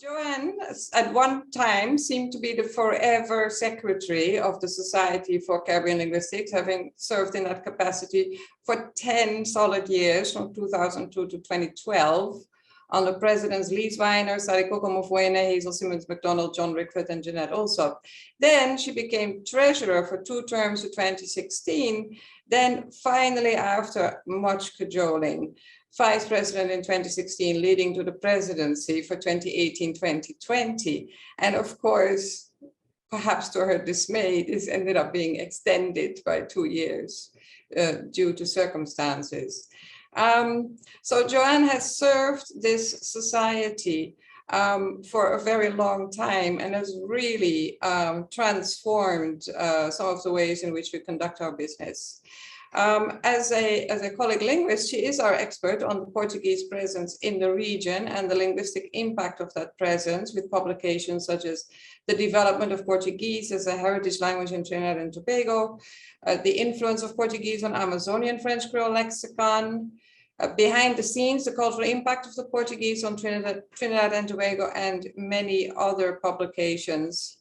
Joanne, at one time, seemed to be the forever secretary of the Society for Caribbean Linguistics, having served in that capacity for 10 solid years, from 2002 to 2012, under Presidents Lies Weiner, Sally Kokomofwene, Hazel Simmons McDonald, John Rickford, and Jeanette Alsop. Then she became treasurer for 2 terms to 2016. Then finally, after much cajoling, vice president in 2016, leading to the presidency for 2018-2020. And of course, perhaps to her dismay, this ended up being extended by 2 years due to circumstances. So Joanne has served this society for a very long time and has really transformed some of the ways in which we conduct our business. As a colleague linguist, she is our expert on the Portuguese presence in the region and the linguistic impact of that presence, with publications such as The Development of Portuguese as a Heritage Language in Trinidad and Tobago, The Influence of Portuguese on Amazonian French Creole Lexicon, Behind the Scenes, the Cultural Impact of the Portuguese on Trinidad and Tobago, and many other publications.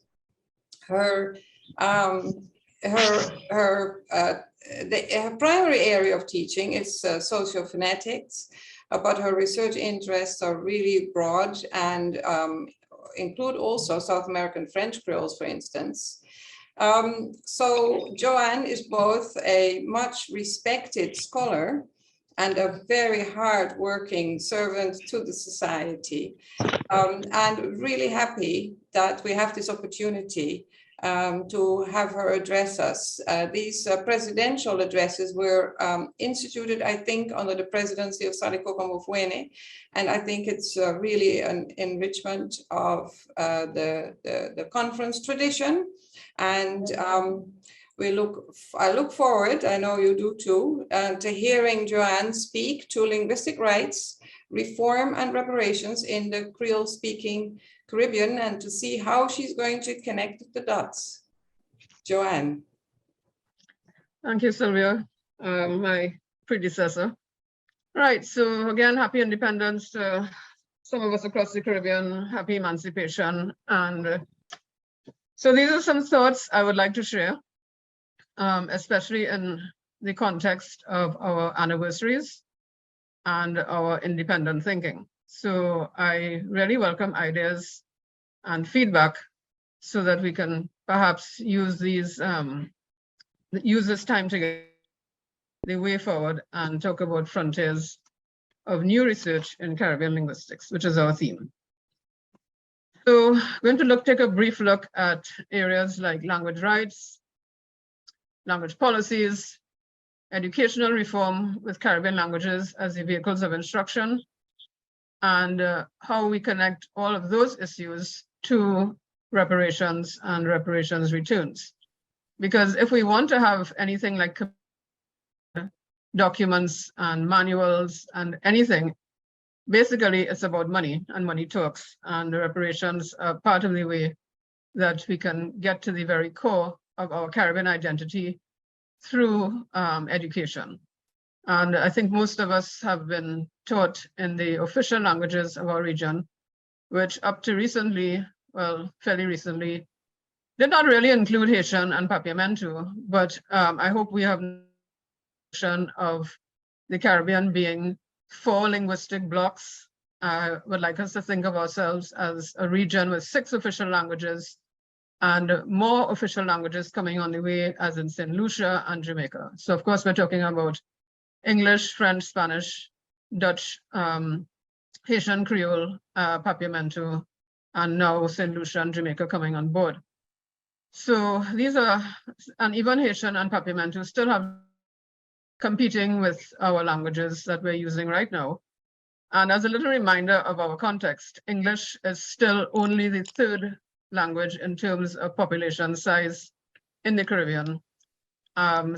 Her primary area of teaching is sociophonetics, but her research interests are really broad and include also South American French Creoles, for instance. So Joanne is both a much respected scholar and a very hard-working servant to the society, and really happy that we have this opportunity to have her address us. These presidential addresses were instituted, I think, under the presidency of Sally Kokomofwene, and I think it's really an enrichment of the conference tradition. And I look forward, I know you do too, to hearing Joanne speak to linguistic rights, reform and reparations in the Creole-speaking Caribbean, and to see how she's going to connect the dots. Joanne. Thank you, Silvia, my predecessor. Right, so again, happy independence to some of us across the Caribbean, happy emancipation. And so these are some thoughts I would like to share, especially in the context of our anniversaries and our independent thinking. So I really welcome ideas and feedback so that we can perhaps use these, use this time together, the way forward, and talk about frontiers of new research in Caribbean linguistics, which is our theme. So we're going to take a brief look at areas like language rights, language policies, educational reform with Caribbean languages as the vehicles of instruction, and how we connect all of those issues to reparations and reparations returns. Because if we want to have anything like documents and manuals and anything, basically it's about money, and money talks, and the reparations are part of the way that we can get to the very core of our Caribbean identity through education. And I think most of us have been taught in the official languages of our region, which up to recently, well, fairly recently, did not really include Haitian and Papiamentu, but I hope we have notion of the Caribbean being 4 linguistic blocks. I would like us to think of ourselves as a region with 6 official languages and more official languages coming on the way, as in St. Lucia and Jamaica. So of course, we're talking about English, French, Spanish, Dutch, Haitian, Creole, Papiamentu, and now St. Lucia and Jamaica coming on board. So these are, and even Haitian and Papiamentu still have competing with our languages that we're using right now. And as a little reminder of our context, English is still only the 3rd language in terms of population size in the Caribbean.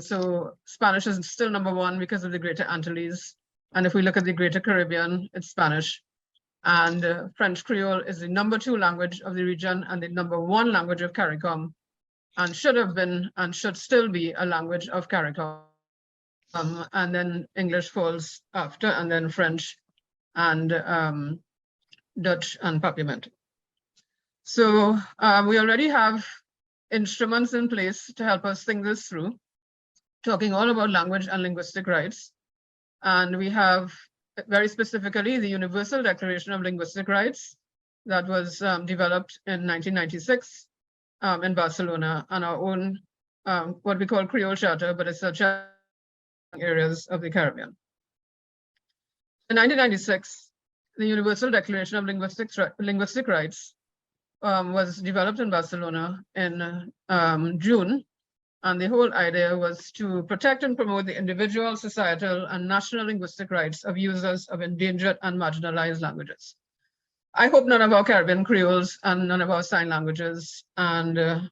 So Spanish is still number 1 because of the Greater Antilles. And if we look at the Greater Caribbean, it's Spanish. And French Creole is the number 2 language of the region and the number 1 language of CARICOM, and should have been and should still be a language of CARICOM. And then English falls after, and then French and Dutch and Papiamentu. So we already have instruments in place to help us think this through, talking all about language and linguistic rights. And we have very specifically the Universal Declaration of Linguistic Rights that was developed in 1996 in Barcelona, and our own what we call Creole Charter, but it's a charter in areas of the Caribbean. In 1996, the Universal Declaration of Linguistic Rights was developed in Barcelona in June, and the whole idea was to protect and promote the individual, societal, and national linguistic rights of users of endangered and marginalized languages. I hope none of our Caribbean Creoles and none of our sign languages are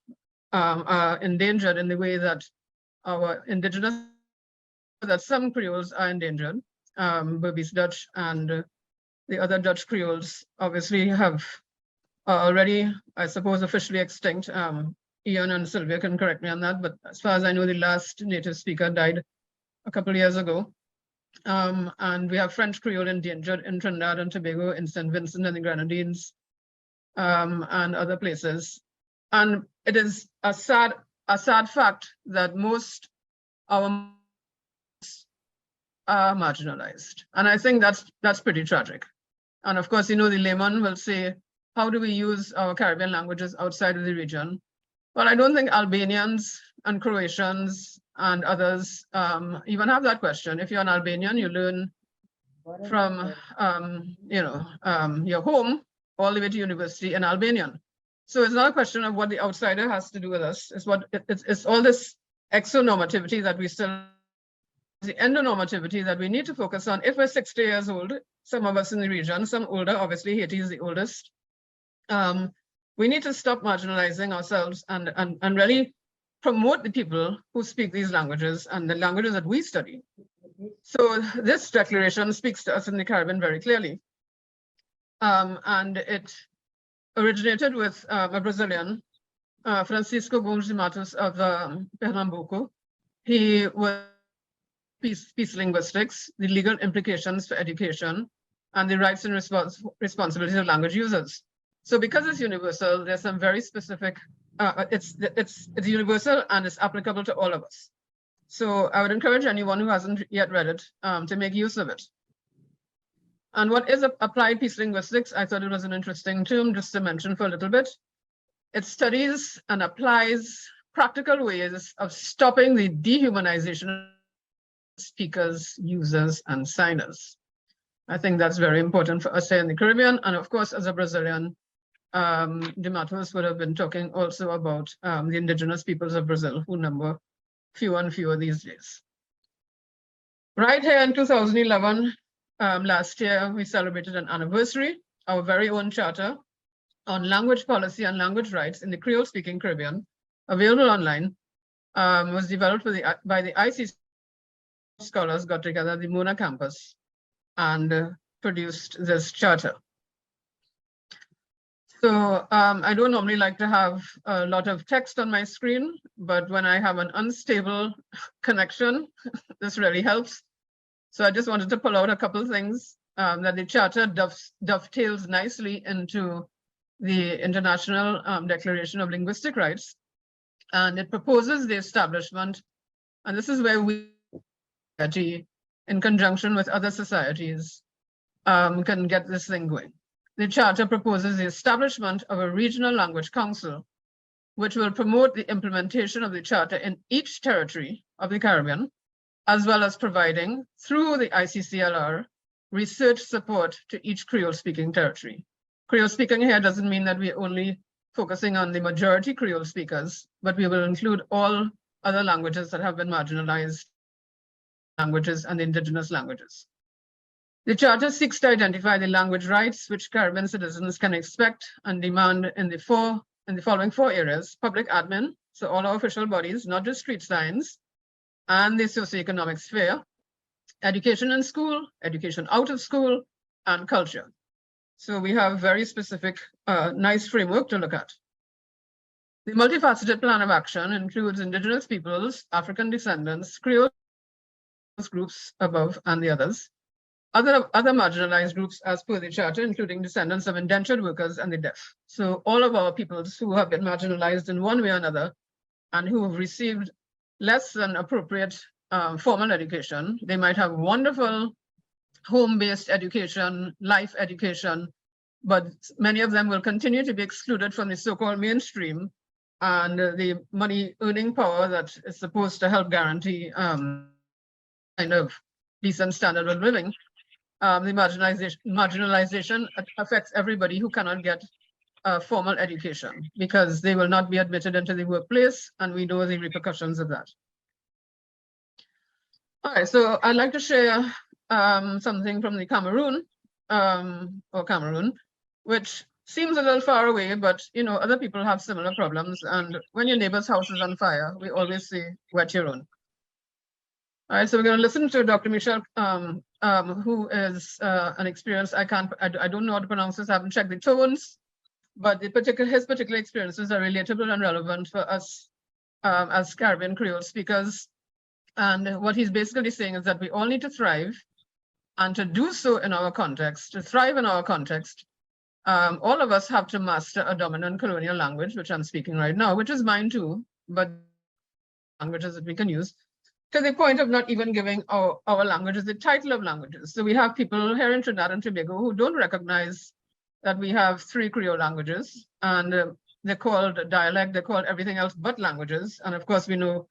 endangered in the way that our indigenous, that some Creoles are endangered. Berbice Dutch and the other Dutch Creoles obviously have already, I suppose, officially extinct. Ian and Silvia can correct me on that, but as far as I know, the last native speaker died a couple of years ago. And we have French Creole endangered in Trinidad and Tobago, in St. Vincent and the Grenadines, and other places. And it is a sad fact that most our are marginalized. And I think that's pretty tragic. And of course, you know, the layman will say, how do we use our Caribbean languages outside of the region? Well, I don't think Albanians and Croatians and others even have that question. If you're an Albanian, you learn from your home all the way to university in Albanian. So it's not a question of what the outsider has to do with us. It's all this exonormativity that we still, the endonormativity that we need to focus on. If we're 60 years old, some of us in the region, some older, obviously Haiti is the oldest. We need to stop marginalizing ourselves and really promote the people who speak these languages and the languages that we study. So this declaration speaks to us in the Caribbean very clearly. And it originated with a Brazilian, Francisco Gomes de Matos of Pernambuco. He was peace linguistics, the legal implications for education, and the rights and responsibilities of language users. So because it's universal, there's some very specific, it's universal and it's applicable to all of us. So I would encourage anyone who hasn't yet read it to make use of it. And what is applied peace linguistics? I thought it was an interesting term just to mention for a little bit. It studies and applies practical ways of stopping the dehumanization of speakers, users, and signers. I think that's very important for us here in the Caribbean. And of course, as a Brazilian, de Matos would have been talking also about the indigenous peoples of Brazil, who number fewer and fewer these days. Right here in 2011, last year, we celebrated an anniversary, our very own charter on language policy and language rights in the Creole-speaking Caribbean, available online, was developed by the ICC scholars got together at the Mona campus and produced this charter. So I don't normally like to have a lot of text on my screen, but when I have an unstable connection, this really helps. So I just wanted to pull out a couple of things that the charter dovetails nicely into the International Declaration of Linguistic Rights. And it proposes the establishment, and this is where we, in conjunction with other societies, can get this thing going. The charter proposes the establishment of a regional language council, which will promote the implementation of the charter in each territory of the Caribbean, as well as providing, through the ICCLR, research support to each Creole-speaking territory. Creole-speaking here doesn't mean that we're only focusing on the majority Creole speakers, but we will include all other languages that have been marginalized languages and indigenous languages. The charter seeks to identify the language rights which Caribbean citizens can expect and demand in the following 4 areas: public admin, so all our official bodies, not just street signs, and the socioeconomic sphere, education in school, education out of school, and culture. So we have very specific, nice framework to look at. The multifaceted plan of action includes indigenous peoples, African descendants, Creole groups above, and the others. other marginalized groups as per the charter, including descendants of indentured workers and the deaf. So all of our peoples who have been marginalized in one way or another and who have received less than appropriate formal education, they might have wonderful home-based education, life education, but many of them will continue to be excluded from the so-called mainstream and the money earning power that is supposed to help guarantee kind of decent standard of living. The marginalization affects everybody who cannot get formal education because they will not be admitted into the workplace, and we know the repercussions of that. All right, so I'd like to share something from the Cameroon, which seems a little far away, but you know, other people have similar problems, and when your neighbor's house is on fire, we always say, wet your own. All right, so we're going to listen to Dr. Michel, who is an experienced, I don't know how to pronounce this, I haven't checked the tones, but his particular experiences are relatable and relevant for us as Caribbean Creole speakers. And what he's basically saying is that we all need to thrive, and to do so in our context, to thrive in our context, all of us have to master a dominant colonial language, which I'm speaking right now, which is mine too, but languages that we can use, to the point of not even giving our languages the title of languages. So we have people here in Trinidad and Tobago who don't recognize that we have 3 Creole languages, and they're called dialect, they're called everything else but languages. And of course, we know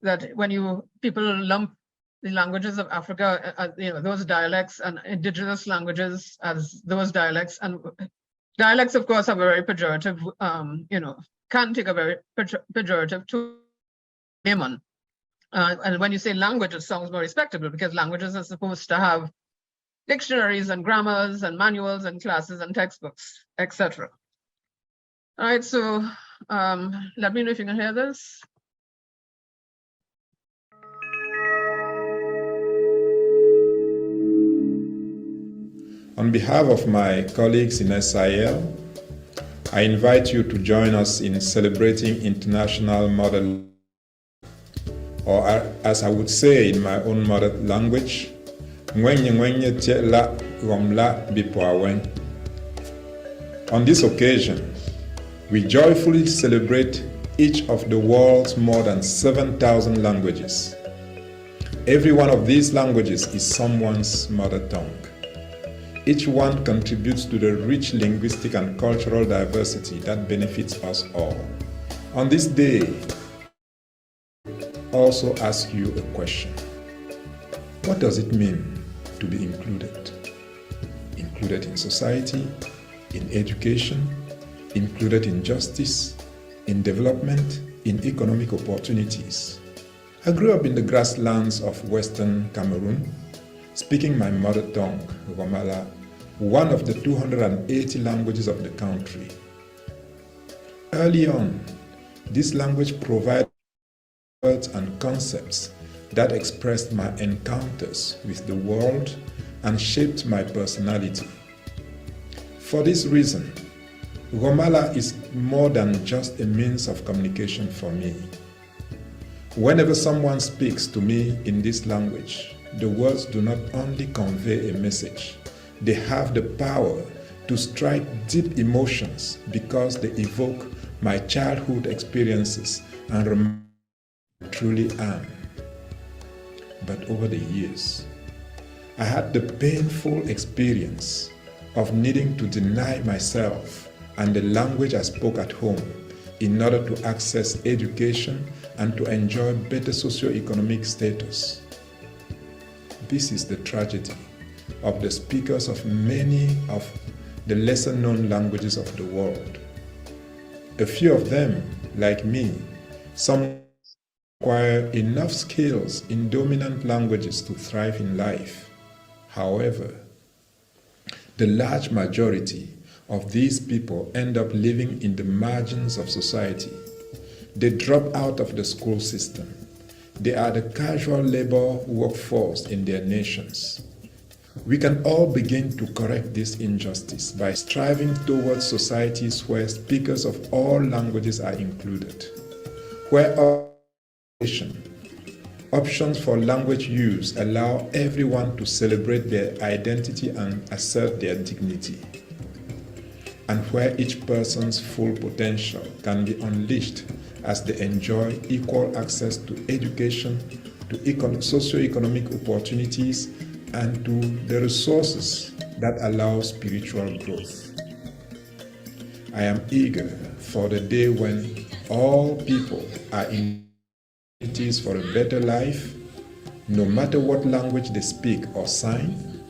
that when people lump the languages of Africa, you know, those dialects and indigenous languages as those dialects, and dialects, of course, have a very pejorative, you know, can take a very pejorative to layman. And when you say language, it sounds more respectable because languages are supposed to have dictionaries and grammars and manuals and classes and textbooks, etc. All right, so let me know if you can hear this. On behalf of my colleagues in SIL, I invite you to join us in celebrating International Mother, or as I would say in my own mother language, on this occasion, we joyfully celebrate each of the world's more than 7,000 languages. Every one of these languages is someone's mother tongue. Each one contributes to the rich linguistic and cultural diversity that benefits us all. On this day, also ask you a question. What does it mean to be included? Included in society, in education, included in justice, in development, in economic opportunities. I grew up in the grasslands of Western Cameroon, speaking my mother tongue, Romala, one of the 280 languages of the country. Early on, this language provided words and concepts that expressed my encounters with the world and shaped my personality. For this reason, Romala is more than just a means of communication for me. Whenever someone speaks to me in this language, the words do not only convey a message, they have the power to strike deep emotions because they evoke my childhood experiences and remind me who I truly am. But over the years, I had the painful experience of needing to deny myself and the language I spoke at home in order to access education and to enjoy better socioeconomic status. This is the tragedy of the speakers of many of the lesser-known languages of the world. A few of them, like me, some acquire enough skills in dominant languages to thrive in life. However, the large majority of these people end up living in the margins of society. They drop out of the school system. They are the casual labor workforce in their nations. We can all begin to correct this injustice by striving towards societies where speakers of all languages are included, where all Options for language use allow everyone to celebrate their identity and assert their dignity, and where each person's full potential can be unleashed as they enjoy equal access to education, to socio-economic opportunities, and to the resources that allow spiritual growth. I am eager for the day when all people are in opportunities for a better life, no matter what language they speak or sign,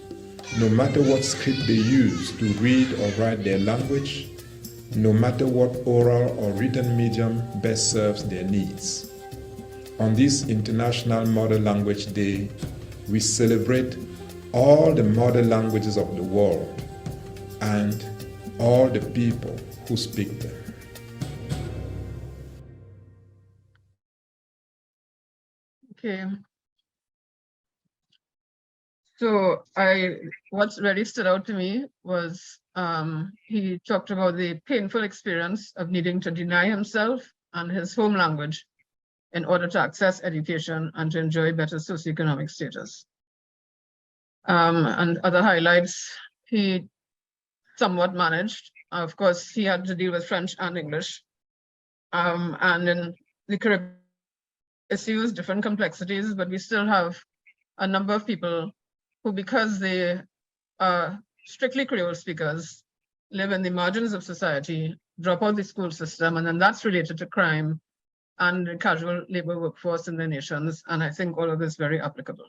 no matter what script they use to read or write their language, no matter what oral or written medium best serves their needs. On this International Mother Language Day, we celebrate all the mother languages of the world and all the people who speak them. Okay. So what really stood out to me was he talked about the painful experience of needing to deny himself and his home language in order to access education and to enjoy better socioeconomic status. And other highlights, he somewhat managed. Of course, he had to deal with French and English. And in the Caribbean issues, different complexities, but we still have a number of people who, because they are strictly Creole speakers, live in the margins of society, drop out the school system, and then that's related to crime and the casual labor workforce in their nations. And I think all of this is very applicable.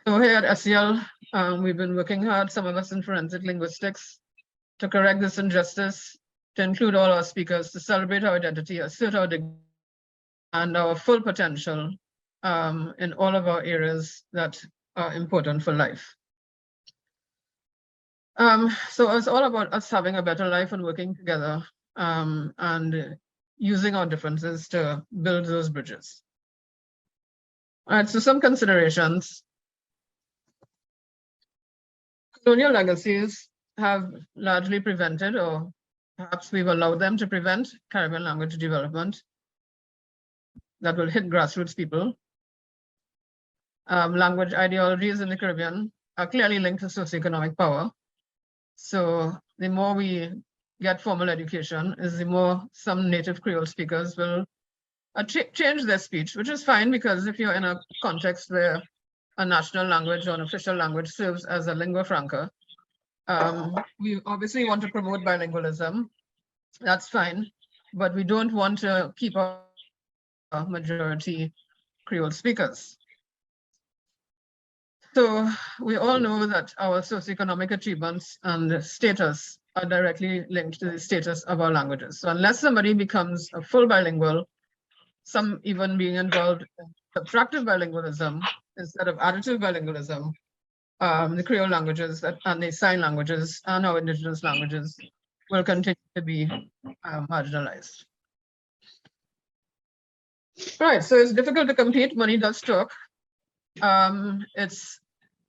So here at SCL, we've been working hard, some of us in forensic linguistics, to correct this injustice, to include all our speakers, to celebrate our identity, assert our dignity, and our full potential in all of our areas that are important for life. So it's all about us having a better life and working together and using our differences to build those bridges. All right, so some considerations. Colonial legacies have largely prevented, or perhaps we've allowed them to prevent, Caribbean language development that will hit grassroots people. Language ideologies in the Caribbean are clearly linked to socioeconomic power. So the more we get formal education, is the more some native Creole speakers will change their speech, which is fine, because if you're in a context where a national language or an official language serves as a lingua franca, we obviously want to promote bilingualism. That's fine, but we don't want to keep a majority Creole speakers. So we all know that our socioeconomic achievements and status are directly linked to the status of our languages. So unless somebody becomes a full bilingual, some even being involved in subtractive bilingualism instead of additive bilingualism, the Creole languages and the sign languages and our indigenous languages will continue to be marginalized. Right, so it's difficult to compete, money does talk. It's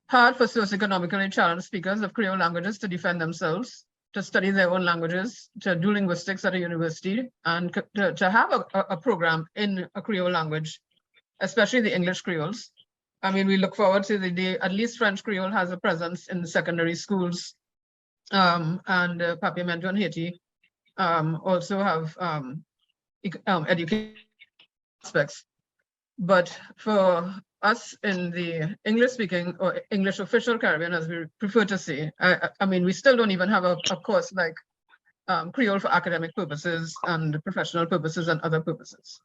hard for socioeconomically challenged speakers of Creole languages to defend themselves, to study their own languages, to do linguistics at a university, and to have a program in a Creole language, especially the English Creoles. I mean, we look forward to the day at least French Creole has a presence in the secondary schools, and Papiamento and Haiti also have education aspects. But for us in the English-speaking or English official Caribbean, as we prefer to say, I mean, we still don't even have a course like Creole for academic purposes and professional purposes and other purposes.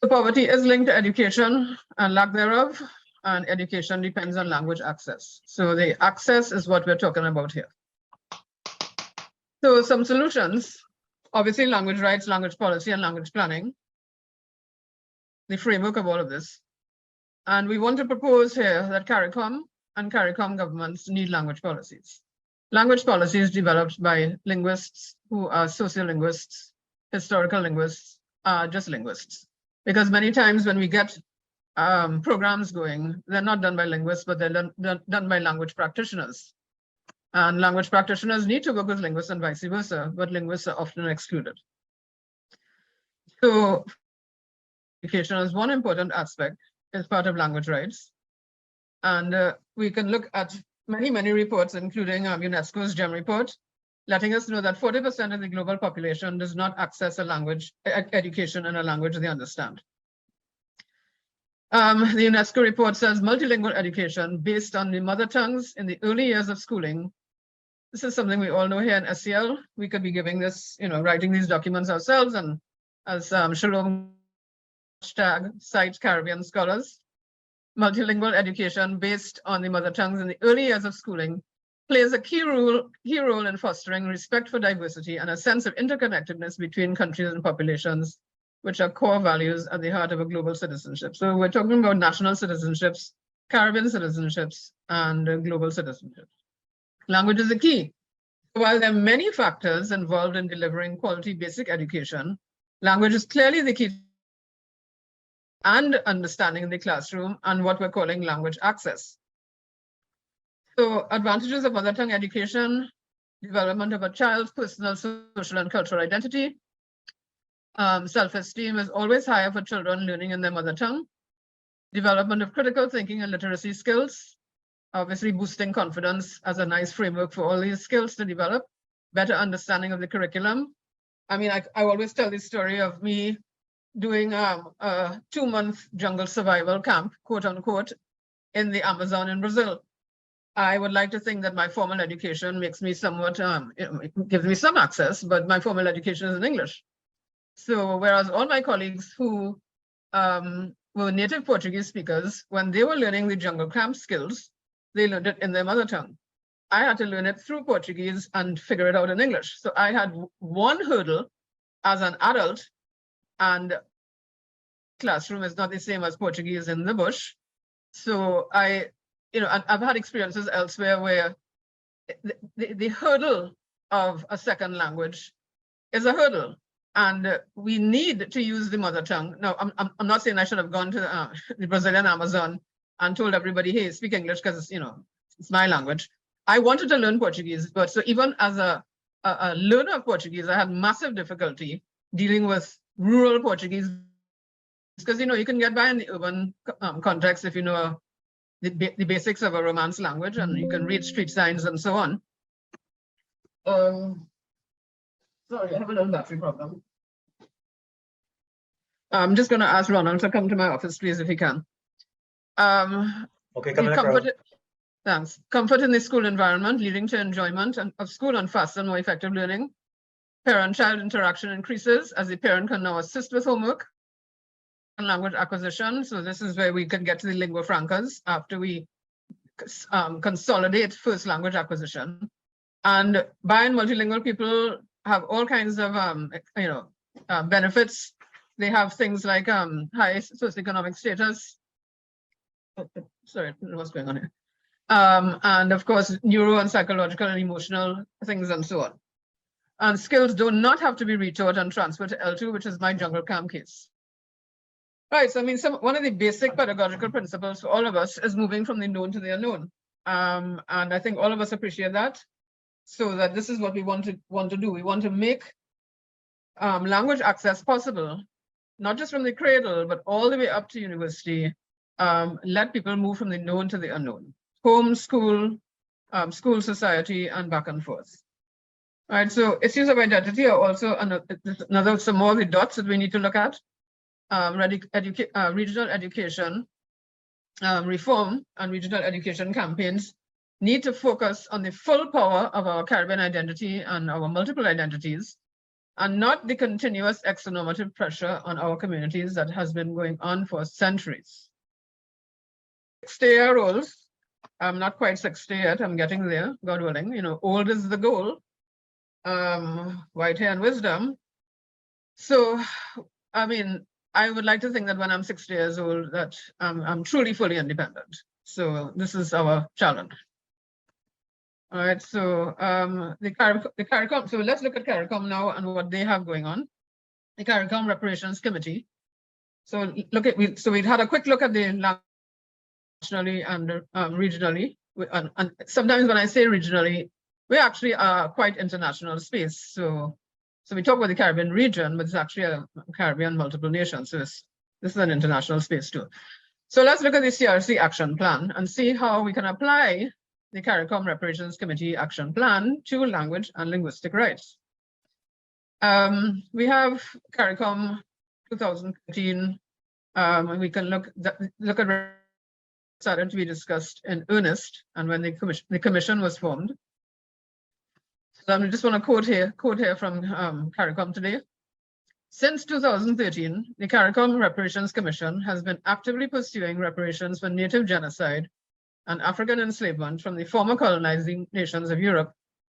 So poverty is linked to education and lack thereof, and education depends on language access. So the access is what we're talking about here. So some solutions, obviously language rights, language policy, and language planning, the framework of all of this. And we want to propose here that CARICOM and CARICOM governments need language policies. Language policies developed by linguists who are sociolinguists, historical linguists, just linguists. Because many times when we get programs going, they're not done by linguists, but they're done by language practitioners. And language practitioners need to work with linguists and vice versa, but linguists are often excluded. So education as one important aspect as part of language rights. And we can look at many reports, including UNESCO's GEM report, letting us know that 40% of the global population does not access a language education in a language they understand. The UNESCO report says multilingual education based on the mother tongues in the early years of schooling. This is something we all know here in SCL. We could be giving this, writing these documents ourselves, and as Shalom cites Caribbean scholars, multilingual education based on the mother tongues in the early years of schooling plays a key role in fostering respect for diversity and a sense of interconnectedness between countries and populations, which are core values at the heart of a global citizenship. So we're talking about national citizenships, Caribbean citizenships, and global citizenships. Language is the key. While there are many factors involved in delivering quality basic education, language is clearly the key and understanding in the classroom and what we're calling language access. So advantages of mother tongue education: development of a child's personal, social, and cultural identity. Self-esteem is always higher for children learning in their mother tongue. Development of critical thinking and literacy skills, obviously boosting confidence as a nice framework for all these skills to develop. Better understanding of the curriculum. I mean, I always tell this story of me doing a 2-month jungle survival camp, quote unquote, in the Amazon in Brazil. I would like to think that my formal education makes me somewhat, it gives me some access, but my formal education is in English. So whereas all my colleagues who were native Portuguese speakers, when they were learning the jungle camp skills, they learned it in their mother tongue. I had to learn it through Portuguese and figure it out in English. So I had one hurdle as an adult, and classroom is not the same as Portuguese in the bush. So I've had experiences elsewhere where the hurdle of a second language is a hurdle, and we need to use the mother tongue. Now, I'm not saying I should have gone to the Brazilian Amazon and told everybody, hey, speak English, because it's my language. I wanted to learn Portuguese, but so even as a learner of Portuguese, I had massive difficulty dealing with rural Portuguese, because you can get by in the urban context if you know the basics of a Romance language, and you can read street signs and so on. Sorry, I have a little battery problem. I'm just going to ask Ronald to come to my office, please, if he can. Okay, coming Thanks. Comfort in the school environment, leading to enjoyment of school and faster, more effective learning. Parent-child interaction increases as the parent can now assist with homework and language acquisition. So this is where we can get to the lingua francas after we consolidate first language acquisition. And bi and multilingual people have all kinds of benefits. They have things like high socioeconomic status. Sorry, what's going on here? And of course, neuro and psychological and emotional things and so on. And skills do not have to be retaught and transferred to L2, which is my jungle camp case. Right, so I mean, one of the basic pedagogical principles for all of us is moving from the known to the unknown. And I think all of us appreciate that. So that this is what we want to do. We want to make language access possible, not just from the cradle, but all the way up to university. Let people move from the known to the unknown. Home, school, school, society, and back and forth. All right, so issues of identity are also some more of the dots that we need to look at. Regional education reform and regional education campaigns need to focus on the full power of our Caribbean identity and our multiple identities, and not the continuous exonormative pressure on our communities that has been going on for centuries. 60-year-olds, I'm not quite 60 yet, I'm getting there, God willing, old is the goal, white hair and wisdom. So, I mean, I would like to think that when I'm 60 years old, that I'm truly fully independent. So this is our challenge. All right, so the CARICOM, so let's look at CARICOM now and what they have going on. The CARICOM Reparations Committee. So we had a quick look at the nationally and regionally. And sometimes when I say regionally, we actually are quite international space. So we talk about the Caribbean region, but it's actually a Caribbean multiple nations. So it's this is an international space too. So let's look at the CRC action plan and see how we can apply the CARICOM Reparations Committee action plan to language and linguistic rights. We have CARICOM 2013. We can look at started to be discussed in earnest, and when the commission was formed. So I just want to quote here from CARICOM today. Since 2013, the CARICOM Reparations Commission has been actively pursuing reparations for native genocide and African enslavement from the former colonizing nations of Europe,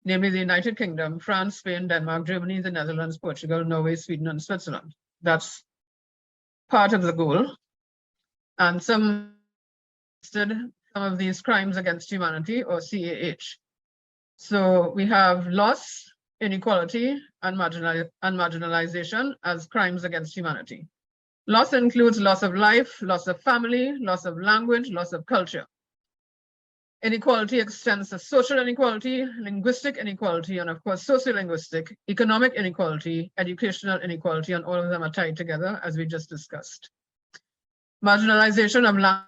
namely the United Kingdom, France, Spain, Denmark, Germany, the Netherlands, Portugal, Norway, Sweden, and Switzerland. That's part of the goal. And some of these crimes against humanity, or CAH. So we have loss, inequality, and marginalization as crimes against humanity. Loss includes loss of life, loss of family, loss of language, loss of culture. Inequality extends to social inequality, linguistic inequality, and of course, sociolinguistic, economic inequality, educational inequality, and all of them are tied together, as we just discussed. Marginalization of language,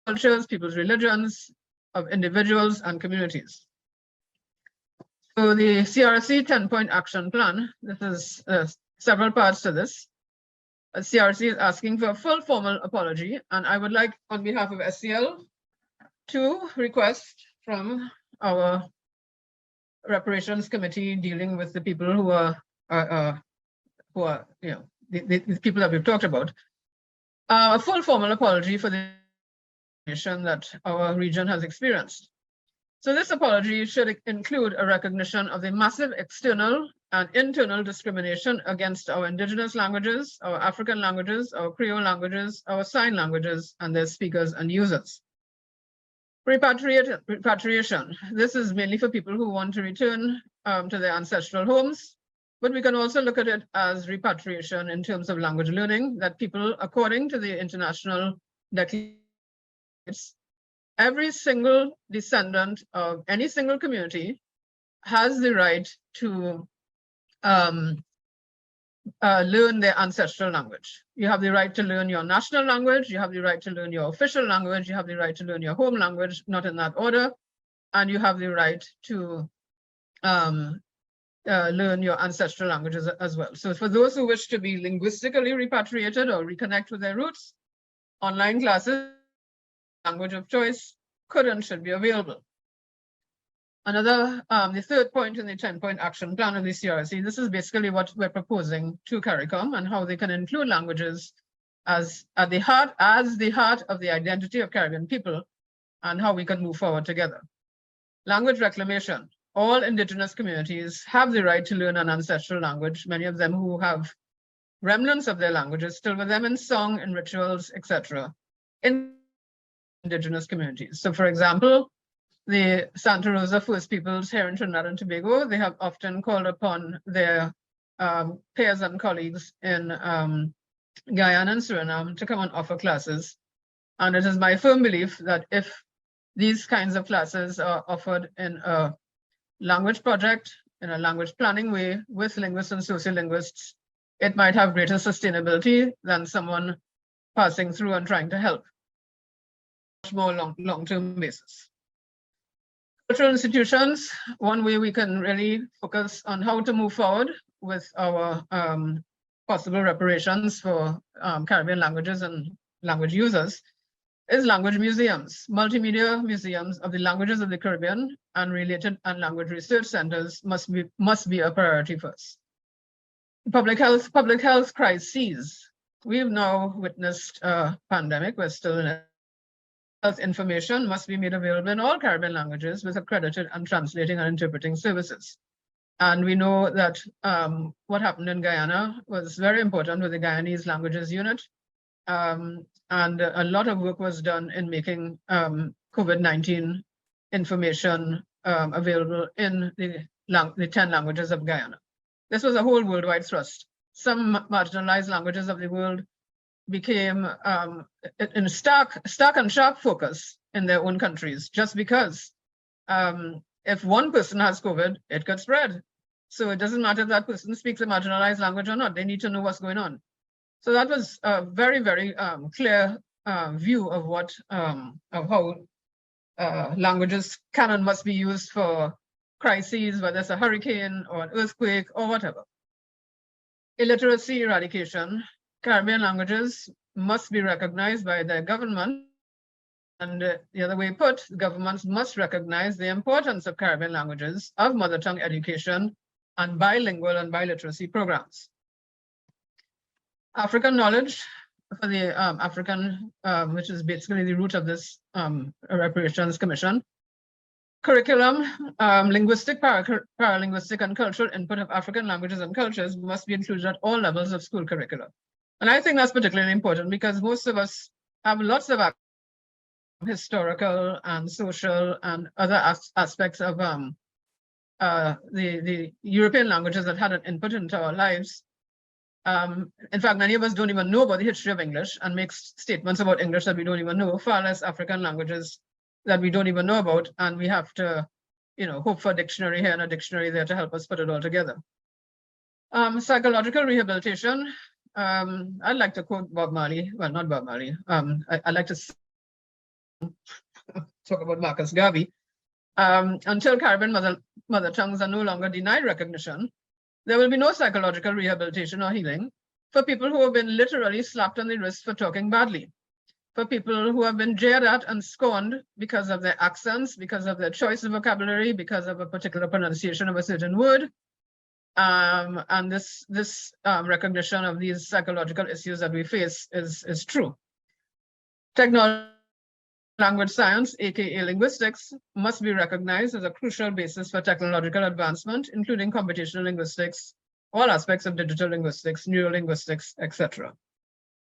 cultures, people's religions, of individuals and communities. So the CRC 10-point action plan, this is several parts to this. CRC is asking for a full formal apology, and I would like, on behalf of SCL, to request from our reparations committee dealing with the people who are you know, the people that we've talked about, a full formal apology for the that our region has experienced. So this apology should include a recognition of the massive external and internal discrimination against our indigenous languages, our African languages, our Creole languages, our sign languages, and their speakers and users. Repatriation. This is mainly for people who want to return to their ancestral homes, but we can also look at it as repatriation in terms of language learning, that people, according to the international declaration, every single descendant of any single community has the right to learn their ancestral language. You have the right to learn your national language, you have the right to learn your official language, you have the right to learn your home language, not in that order, and you have the right to learn your ancestral languages as well. So for those who wish to be linguistically repatriated or reconnect with their roots, online classes, language of choice, could and should be available. Another, the third point in the 10-point action plan of the CRC, this is basically what we're proposing to CARICOM and how they can include languages as the heart of the identity of Caribbean people and how we can move forward together. Language reclamation. All indigenous communities have the right to learn an ancestral language, many of them who have remnants of their languages still with them in song, in rituals, etc. in indigenous communities. So for example, the Santa Rosa First Peoples here in Trinidad and Tobago, they have often called upon their peers and colleagues in Guyana and Suriname to come and offer classes. And it is my firm belief that if these kinds of classes are offered in a language project, in a language planning way with linguists and sociolinguists, it might have greater sustainability than someone passing through and trying to help. Much more long-term basis. Cultural institutions, one way we can really focus on how to move forward with our possible reparations for Caribbean languages and language users is language museums. Multimedia museums of the languages of the Caribbean and related and language research centers must be a priority for us. Public health crises. We've now witnessed a pandemic. We're still in it. Health information must be made available in all Caribbean languages with accredited and translating and interpreting services. And we know that what happened in Guyana was very important with the Guyanese languages unit. And a lot of work was done in making COVID-19 information available in the 10 languages of Guyana. This was a whole worldwide thrust. Some marginalized languages of the world became in stark and sharp focus in their own countries, just because if one person has COVID, it could spread. So it doesn't matter if that person speaks a marginalized language or not, they need to know what's going on. So that was a very, very clear view of what of how languages can and must be used for crises, whether it's a hurricane or an earthquake or whatever. Illiteracy eradication. Caribbean languages must be recognized by their government. And the other way put, governments must recognize the importance of Caribbean languages, of mother tongue education, and bilingual and biliteracy programs. African knowledge for the African, which is basically the root of this Reparations Commission. Curriculum, linguistic, paralinguistic, and cultural input of African languages and cultures must be included at all levels of school curricula. And I think that's particularly important because most of us have lots of historical and social and other aspects of the European languages that had an input into our lives. In fact, many of us don't even know about the history of English and make statements about English that we don't even know, far less African languages that we don't even know about, and we have to, hope for a dictionary here and a dictionary there to help us put it all together. Psychological rehabilitation. I'd like to quote Bob Marley. Well, not Bob Marley. I'd like to talk about Marcus Garvey. Until Caribbean mother tongues are no longer denied recognition, there will be no psychological rehabilitation or healing for people who have been literally slapped on the wrist for talking badly, for people who have been jeered at and scorned because of their accents, because of their choice of vocabulary, because of a particular pronunciation of a certain word. And this recognition of these psychological issues that we face is true. Technology, language science, aka linguistics, must be recognized as a crucial basis for technological advancement, including computational linguistics, all aspects of digital linguistics, neurolinguistics, etc.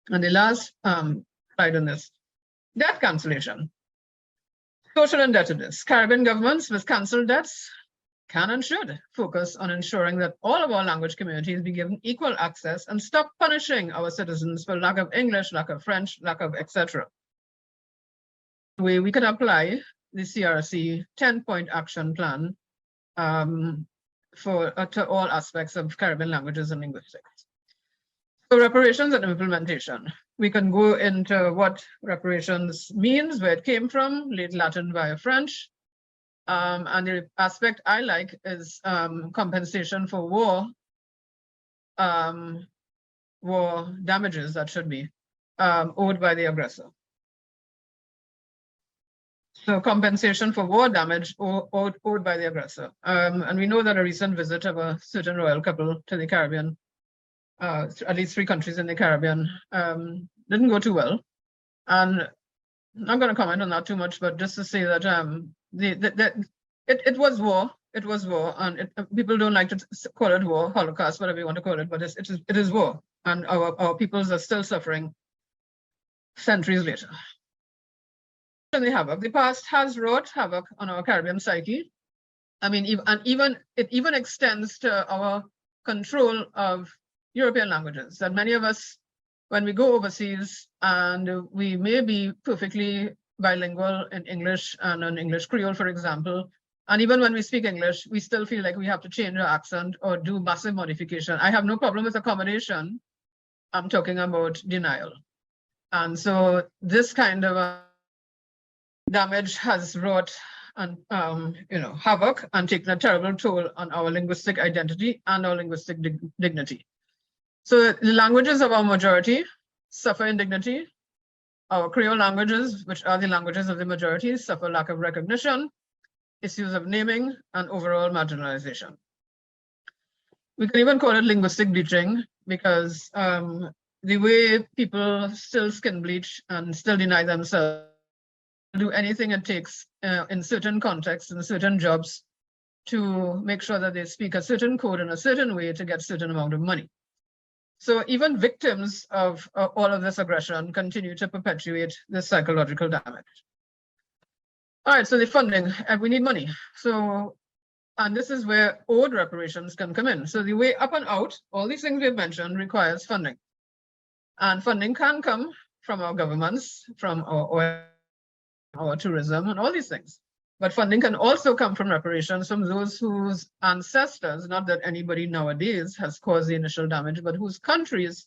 And the last slide on this, debt cancellation. Social indebtedness. Caribbean governments with cancelled debts can and should focus on ensuring that all of our language communities be given equal access and stop punishing our citizens for lack of English, lack of French, lack of etc. We could apply the CRC 10-point action plan to all aspects of Caribbean languages and linguistics. So reparations and implementation. We can go into what reparations means, where it came from, late Latin via French. And the aspect I like is compensation for war damages that should be owed by the aggressor. So compensation for war damage owed by the aggressor. And we know that a recent visit of a certain royal couple to the Caribbean, at least 3 countries in the Caribbean, didn't go too well. And I'm not going to comment on that too much, but just to say that it was war. It was war, and people don't like to call it war, Holocaust, whatever you want to call it, but it is war, and our peoples are still suffering centuries later. And the havoc. The past has wrought havoc on our Caribbean psyche. I mean, it even extends to our control of European languages. That many of us, when we go overseas, and we may be perfectly bilingual in English and in English Creole, for example, and even when we speak English, we still feel like we have to change our accent or do massive modification. I have no problem with accommodation. I'm talking about denial. And so this kind of damage has wrought havoc and taken a terrible toll on our linguistic identity and our linguistic dignity. So the languages of our majority suffer indignity. Our Creole languages, which are the languages of the majority, suffer lack of recognition, issues of naming, and overall marginalization. We can even call it linguistic bleaching because the way people still skin bleach and still deny themselves do anything it takes in certain contexts and certain jobs to make sure that they speak a certain code in a certain way to get a certain amount of money. So even victims of all of this aggression continue to perpetuate this psychological damage. All right, so the funding, we need money. So, and this is where owed reparations can come in. So the way up and out, all these things we've mentioned requires funding. And funding can come from our governments, from our tourism and all these things. But funding can also come from reparations from those whose ancestors, not that anybody nowadays has caused the initial damage, but whose countries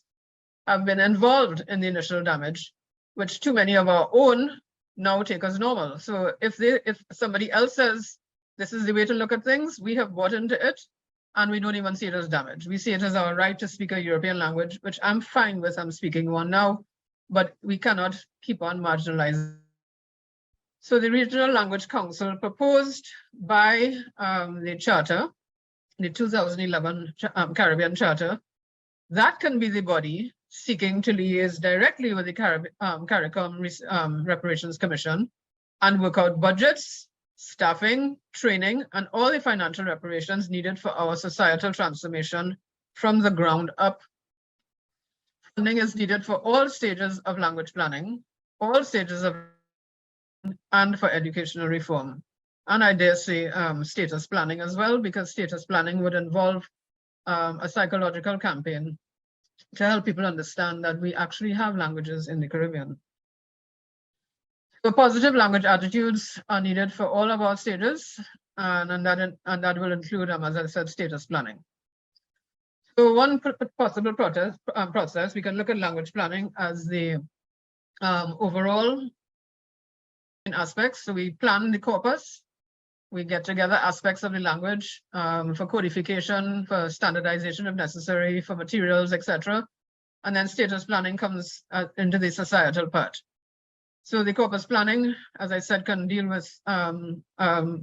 have been involved in the initial damage, which too many of our own now take as normal. So if somebody else says this is the way to look at things, we have bought into it, and we don't even see it as damage. We see it as our right to speak a European language, which I'm fine with. I'm speaking one now, but we cannot keep on marginalizing. So the Regional Language Council proposed by the Charter, the 2011 Caribbean Charter, that can be the body seeking to liaise directly with the CARICOM Reparations Commission and work out budgets, staffing, training, and all the financial reparations needed for our societal transformation from the ground up. Funding is needed for all stages of language planning, all stages of, and for educational reform. And I dare say status planning as well, because status planning would involve a psychological campaign to help people understand that we actually have languages in the Caribbean. So positive language attitudes are needed for all of our stages, and that will include, as I said, status planning. So one possible process, we can look at language planning as the overall aspects. So we plan the corpus, we get together aspects of the language for codification, for standardization if necessary, for materials, etc. And then status planning comes into the societal part. So the corpus planning, as I said, can deal with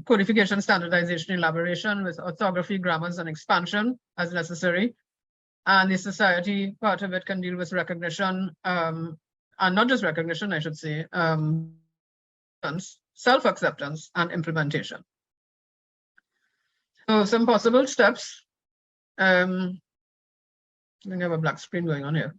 codification, standardization, elaboration, with orthography, grammars, and expansion as necessary. And the society part of it can deal with recognition, and not just recognition, I should say, self-acceptance and implementation. So some possible steps. I think I have a black screen going on here.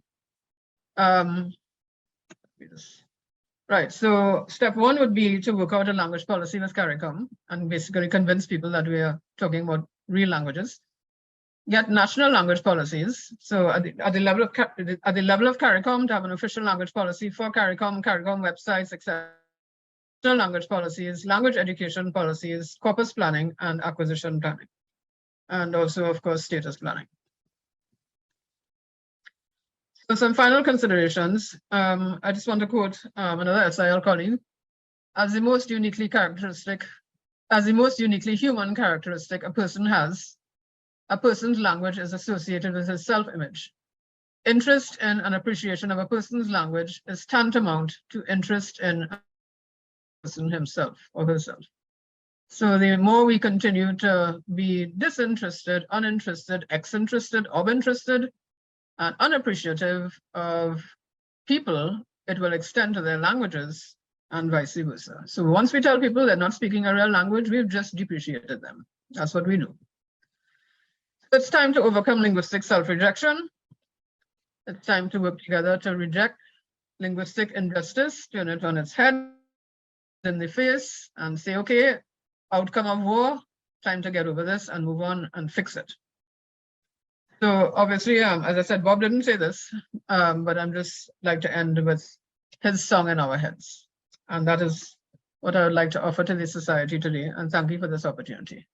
Right, so step one would be to work out a language policy with CARICOM and basically convince people that we are talking about real languages. Get national language policies. So at the level of CARICOM, to have an official language policy for CARICOM websites, etc. Language policies, language education policies, corpus planning, and acquisition planning. And also, of course, status planning. So some final considerations. I just want to quote another SIL colleague. As the most uniquely human characteristic a person has, a person's language is associated with his self-image. Interest in and appreciation of a person's language is tantamount to interest in a person himself or herself. So the more we continue to be disinterested, uninterested, eccentric, obinterested, and unappreciative of people, it will extend to their languages and vice versa. So once we tell people they're not speaking a real language, we've just depreciated them. That's what we do. It's time to overcome linguistic self-rejection. It's time to work together to reject linguistic injustice, turn it on its head, in the face, and say, okay, outcome of war, time to get over this and move on and fix it. So obviously, as I said, Bob didn't say this, but I'm just like to end with his song in our heads. And that is what I would like to offer to the society today. And thank you for this opportunity.